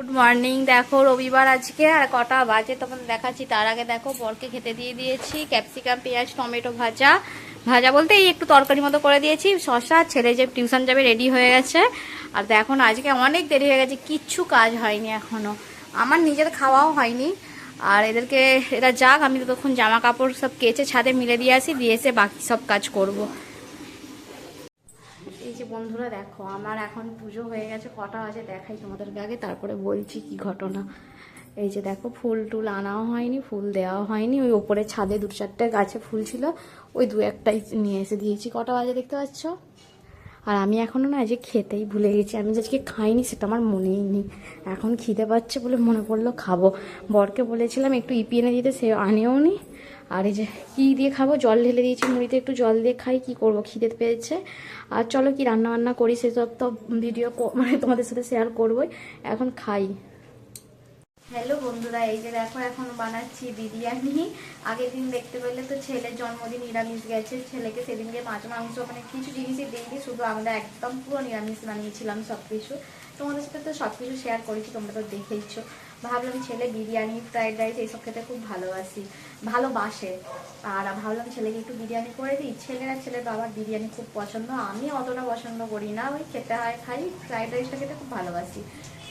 Good morning. দেখো রবিবার আজকে, আর কটা বাজে তখন দেখাচ্ছি। তার আগে দেখো বরকে খেতে দিয়ে দিয়েছি ক্যাপসিকাম পেঁয়াজ টমেটো ভাজা। ভাজা বলতে এই একটু তরকারি মতো করে দিয়েছি। শসা, ছেলে যে টিউশন যাবে রেডি হয়ে গেছে। আর দেখো না আজকে অনেক দেরি হয়ে গেছে, কিচ্ছু কাজ হয়নি এখনো, আমার নিজের খাওয়াও হয়নি। আর এদেরকে এরা যাক, আমি ততক্ষণ জামা কাপড় সব কেচে ছাদে মিলে দিয়ে আসি, দিয়ে এসে বাকি সব কাজ করব। এই যে বন্ধুরা দেখো, আমার এখন পুজো হয়ে গেছে, কটা আছে দেখাই তোমাদেরকে আগে, তারপরে বলছি কি ঘটনা। এই যে দেখো ফুল টুল আনাও হয়নি, ফুল দেওয়াও হয়নি। ওই ওপরে ছাদে দু চারটে গাছে ফুল ছিল, ওই দু একটাই নিয়ে এসে দিয়েছি। কটা বাজে দেখতে পাচ্ছ? আর আমি এখনও না যে খেতেই ভুলে গেছি, আমি আজকে খাইনি সেটা আমার মনেই নেই। এখন খিদে পাচ্ছে বলে মনে পড়লো খাবো। বরকে বলেছিলাম একটু ইপি এনে দিতে, সে আনেও নি। আর এই যে কী দিয়ে খাবো, জল ঢেলে দিয়েছি মুড়িতে, একটু জল দিয়ে খাই, কি করব, খিদে পেয়েছে। আর চলো কি রান্না বান্না করি সেসব তো ভিডিও মানে তোমাদের সাথে শেয়ার করবোই, এখন খাই। হ্যালো বন্ধুরা, এই যে দেখো এখন বানাচ্ছি বিরিয়ানি। আগের দিন দেখতে পেলে তো ছেলের জন্মদিন, নিরামিষ গেছে। ছেলেকে সেদিনকে মাছ মাংস মানে কিছু জিনিসই দিইনি, শুধু আমরা একদম পুরো নিরামিষ বানিয়েছিলাম সব কিছু। তোমাদের সাথে তো সব কিছু শেয়ার করেছি, তোমরা তো দেখেইছো। ভাবলাম ছেলে বিরিয়ানি ফ্রাইড রাইস এইসব খেতে খুব ভালোবাসে। আর ভাবলাম ছেলেকে একটু বিরিয়ানি করে দিই। ছেলের বাবার বিরিয়ানি খুব পছন্দ, আমি অতটা পছন্দ করি না, ওই খেতে হয় খাই। ফ্রাইড রাইসটা খেতে খুব ভালোবাসি।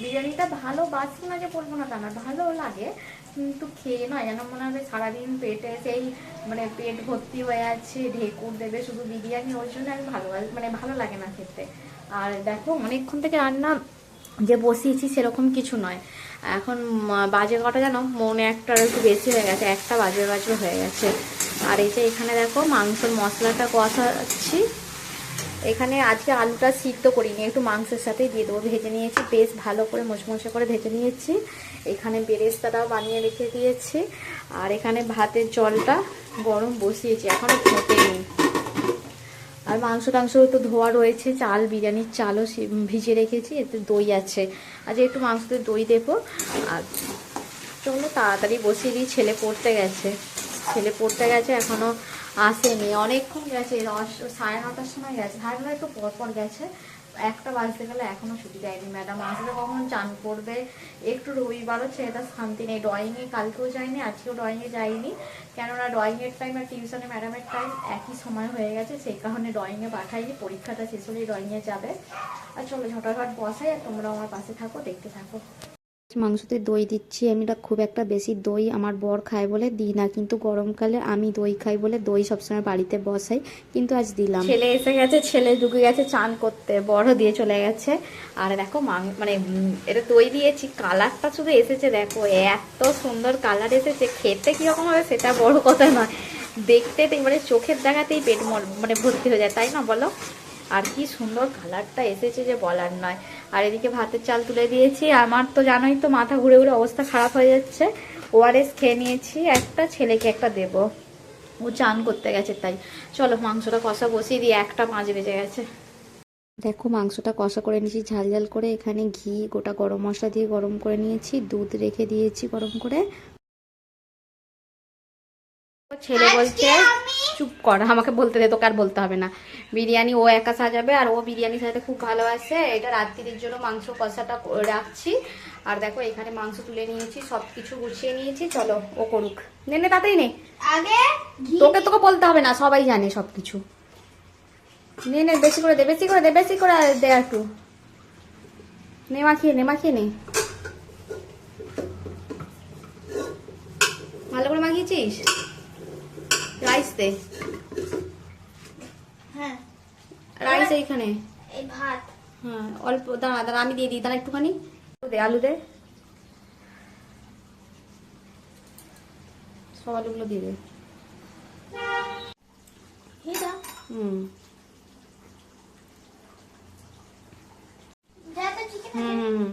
বিরিয়ানিটা ভালোবাসি না যে বলবো না, তা না, ভালো লাগে, কিন্তু খেয়ে নয় যেন মনে হবে সারাদিন পেটে সেই মানে পেট ভর্তি হয়ে আছে, ঢেকুর দেবে শুধু বিরিয়ানি, ওই জন্য আমি ভালো লাগে না খেতে। আর দেখো অনেকক্ষণ থেকে রান্না যে বসিয়েছি সেরকম কিছু নয়। এখন বাজে কটা জানো, মনে একটা একটু বেশি হয়ে গেছে, একটা বাজে হয়ে গেছে। আর এই যে এখানে দেখো মাংসের মশলাটা কষাচ্ছি। এখানে আজকে আলুটা সিদ্ধ করিনি, একটু মাংসের সাথেই দিয়ে দেবো, ভেজে নিয়েছি বেশ ভালো করে, মুচমুচে করে ভেজে নিয়েছি। এখানে বেরেস্তাটাও বানিয়ে রেখে দিয়েছি। আর এখানে ভাতের জলটা গরম বসিয়েছি, এখনও ফোটেনি। আর মাংস টাংস তো ধোয়া রয়েছে, চাল বিরিয়ানির চালও ভিজে রেখেছি, এতে দই আছে, আজ একটু মাংসতে দই দেবো। আর চলো তাড়াতাড়ি বসিয়ে দিই, ছেলে পড়তে গেছে এখনও আসেনি, অনেকক্ষণ গেছে, 9:30 সময় গেছে, 9:30 একটু পর গেছে, একটা বাজতে গেলে এখনও ছুটি দেয়নি ম্যাডাম। আসলে কখন চান করবে, একটু রবিবারও ছেলেটা শান্তি নেই। ড্রয়িংয়ে কালকেও যায়নি, আজকেও ড্রয়িংয়ে যায়নি, কেননা ড্রয়িংয়ের টাইম আর টিউশনে ম্যাডামের টাইম একই সময় হয়ে গেছে, সেই কারণে ড্রয়িংয়ে পাঠাইনি, পরীক্ষাটা শেষ হলেই ড্রয়িংয়ে যাবে। আর চলো ঝটাঝট বসাই, আর তোমরা আমার পাশে থাকো, দেখতে থাকো। মাংসতে দই দিচ্ছি, আমি খুব একটা বেশি দই আমার বর খায় বলে দিই না, কিন্তু গরমকালে আমি দই খাই বলে দই সবসময় বাড়িতে বসাই, কিন্তু আজ দিলাম। ছেলে এসে গেছে, ছেলে ঢুকে গেছে চান করতে, বড় দিয়ে চলে গেছে। আর দেখো মানে এটা দই দিয়েছি, কালারটা শুধু এসেছে দেখো, এত সুন্দর কালার এসেছে, খেতে কিরকম হবে সেটা বড় কথা নয়, দেখতে মানে চোখের দেখাতেই পেট মানে ভর্তি হয়ে যায়, তাই না বলো? আর কি সুন্দর কালারটা এসেছে যে বলার নয়। আর এদিকে ভাতের চাল তুলে দিয়েছি, আমার তো জানোই তো মাথা ঘুরে ঘুরে অবস্থা খারাপ হয়ে যাচ্ছে। ওআরএস খেয়ে নিয়েছি একটা, ছেলেকে একটা দেব, ও চান করতে গেছে তাই। চলো মাংসটা কষা বসিয়ে দিয়ে, 1:05 বেজে গেছে। দেখো মাংসটা কষা করে নিয়েছি ঝাল ঝাল করে, এখানে ঘি গোটা গরম মশলা দিয়ে গরম করে নিয়েছি, দুধ রেখে দিয়েছি গরম করে। ছেলে বলছে চুপ কর, আমাকে বলতে দে, তোকে আর বলতে হবে না। বিরিয়ানি ও একা সাজাবে, আর ও বিরিয়ানি সাজাতে খুব ভালোবাসে। এটা রাত্রির জন্য মাংস কষাটা রাখছি। আর দেখো এখানে মাংস তুলে নিয়েছি, সব কিছু গুছিয়ে নিয়েছি, চলো ও করুক। নে নে তাড়াতাড়ি নে, আগে তোকে বলতে হবে না, সবাই জানে সব কিছু। নে নে, বেশি করে দে, বেশি করে দে, বেশি করে দে, একটু নে, মাখিয়ে নে, ভালো করে মাখিয়েছিস? রাইস দে, হ্যাঁ রাইস এইখানে, এই ভাত, হ্যাঁ অল্প, দাঁড়া আমি দিয়ে দিই, দাঁড়া একটুখানি দে, আলু দে, সব আলুগুলো দিয়ে দে। হুম হুম,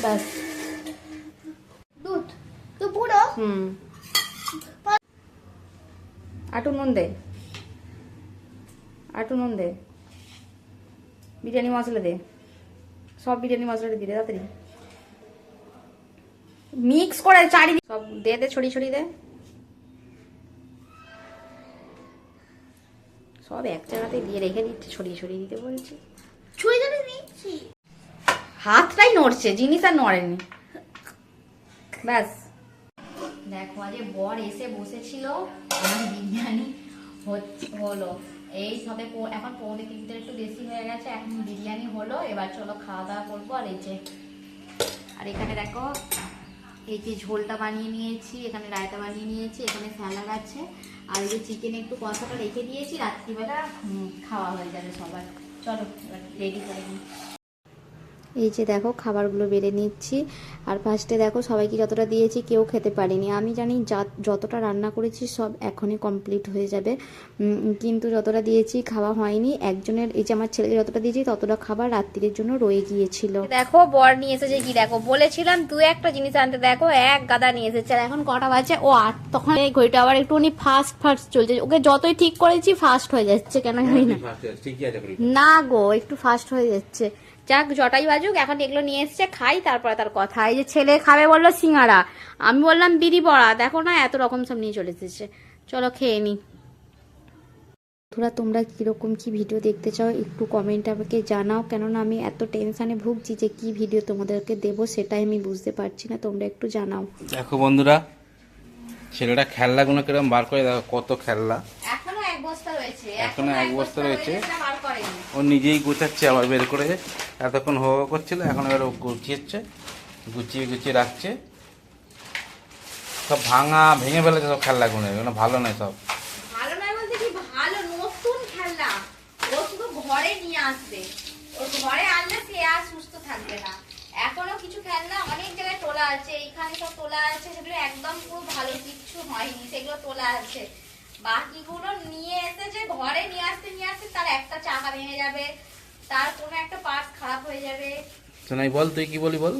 ব্যাস, দুধ তো পুরো, আটু নুন দে, বিরিয়ানি মশলা দে, সব বিরিয়ানি মশলাটা দিয়ে দে তাড়াতাড়ি, মিক্স করে চারিদিকে সব দে, ছড়িয়ে দে, সব এক জায়গাতে দিয়ে রেখে দিচ্ছে, ছড়িয়ে ছড়িয়ে দিতে বলছি। ছুঁয়ে ধরে দিচ্ছি, হাতটাই নড়ছে, জিনিস আর নড়েনি। ব্যাস দেখো আজ বর এসে বসেছিল, আমার বিরিয়ানি হলো এই সবে এখন 2:45 একটু বেশি হয়ে গেছে, এখন বিরিয়ানি হলো। এবার চলো খাওয়া দাওয়া করবো। আর এই যে আর এখানে দেখো এই যে ঝোলটা বানিয়ে নিয়েছি, এখানে রায়তা বানিয়ে নিয়েছি, এখানে স্যালাড আছে, আর এই যে চিকেন একটু কষাটা রেখে দিয়েছি, রাত্রিবেলা খাওয়া হয়ে যাবে সবার। চলো এবার রেডি করে নিই। এই যে দেখো খাবারগুলো বেড়ে নিচ্ছি। আর ফার্স্টে দেখো সবাইকে যতটা দিয়েছি কেউ খেতে পারিনি। আমি জানি যতটা রান্না করেছি সব এখনই কমপ্লিট হয়ে যাবে, কিন্তু যতটা দিয়েছি খাওয়া হয়নি একজনের। এই যে আমার ছেলেকে যতটা দিয়েছি ততটা খাবার রাত্রির জন্য রয়ে গিয়েছিল। দেখো বর নিয়ে এসেছে কি, দেখো বলেছিলাম দু একটা জিনিস আনতে, দেখো এক গাদা নিয়ে এসেছে। আর এখন কটা বাজে, ও 8। তখন এই ঘড়িটা আবার একটুখানি ফাস্ট চলছে, ওকে যতই ঠিক করেছি ফাস্ট হয়ে যাচ্ছে, কেন জানি না। না গো, একটু ফাস্ট হয়ে যাচ্ছে। যাক জটাই বাজুক, এখন এগুলো নিয়ে এসছে, খাই তারপরে তার কথা। এই যে ছেলে খাবে বললো সিঙ্গারা, আমি বললাম বিড়ি বড়া, দেখো না এত রকম সব নিয়ে চলে এসেছে। চলো খেয়ে নি। তোমরা কিরকম কি ভিডিও দেখতে চাও একটু কমেন্টে আমাকে জানাও, কেননা আমি এত টেনশনে ভুগছি যে কি ভিডিও তোমাদেরকে দেবো সেটাই আমি বুঝতে পারছি না, তোমরা একটু জানাও। দেখো বন্ধুরা, ছেলেটা খেলনাগুলো কিরকম বার করে, দেখো কত খেলনা, এখনো এক বস্তা রয়েছে, ও নিজেই গুছাচ্ছে আবার বের করে। এতক্ষণ হো হো করছিল, এখন এবার ও গুছিয়ে রাখছে। সব ভেঙে ফেলেছে সব খেলনাগুলো, এগুলো ভালো নয় সব। ভালো নয় বলতে কি, ভালো নতুন খেলনা ও শুধু ঘরে নিয়ে আসবে, ওর ঘরে আনলে সে আর সুস্থ থাকবে না। এখনো কিছু খেলনা অনেক জায়গায় তোলা আছে, এইখানে সব তোলা আছে, সেগুলো একদম পুরো ভালো কিচ্ছু হয়নি, সেগুলো তোলা আছে। বাকিগুলো নিয়ে এসে যে ঘরে নিয়ে আসতে তার একটা চাকা ভেঙে যাবে, তার কোনো একটা পার্টস খারাপ হয়ে যাবে। শোনাই বল, তুই কি বলি বল,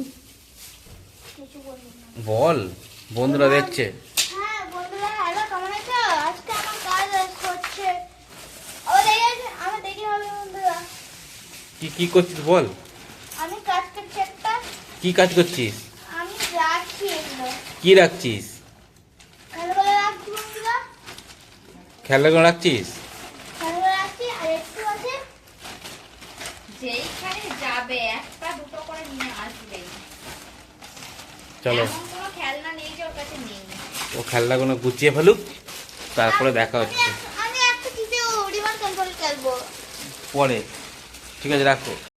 কিছু বলবো না। বল, বন্ধুরা দেখছে। হ্যাঁ বন্ধুরা, হ্যালো, কেমন আছো? আজকে আমার কাজ হচ্ছে, আমার দেরি হবে বন্ধুরা। কি করছিস বল, আমি কাজ করছি একটা, কি কাজ করছিস? আমি রাখছি এগুলো, কি রাখছিস? খেলাগুলো রাখছি বন্ধুরা, খেলনাগুলো রাখছিস? খেলাগুলো রাখছি। আর একটু আছে, যেইখানে যাবে একটা দুটো করে নিয়ে আসবে। চলো, এমন কোনো খেলনা নেই যে ওর কাছে নেই। ও খেলনাগুলো গুছিয়ে ফেলুক, তারপরে দেখা হচ্ছে আমি একটা চিঠি রিমোট কন্ট্রোল খেলবো পরে। ঠিক আছে, রাখো।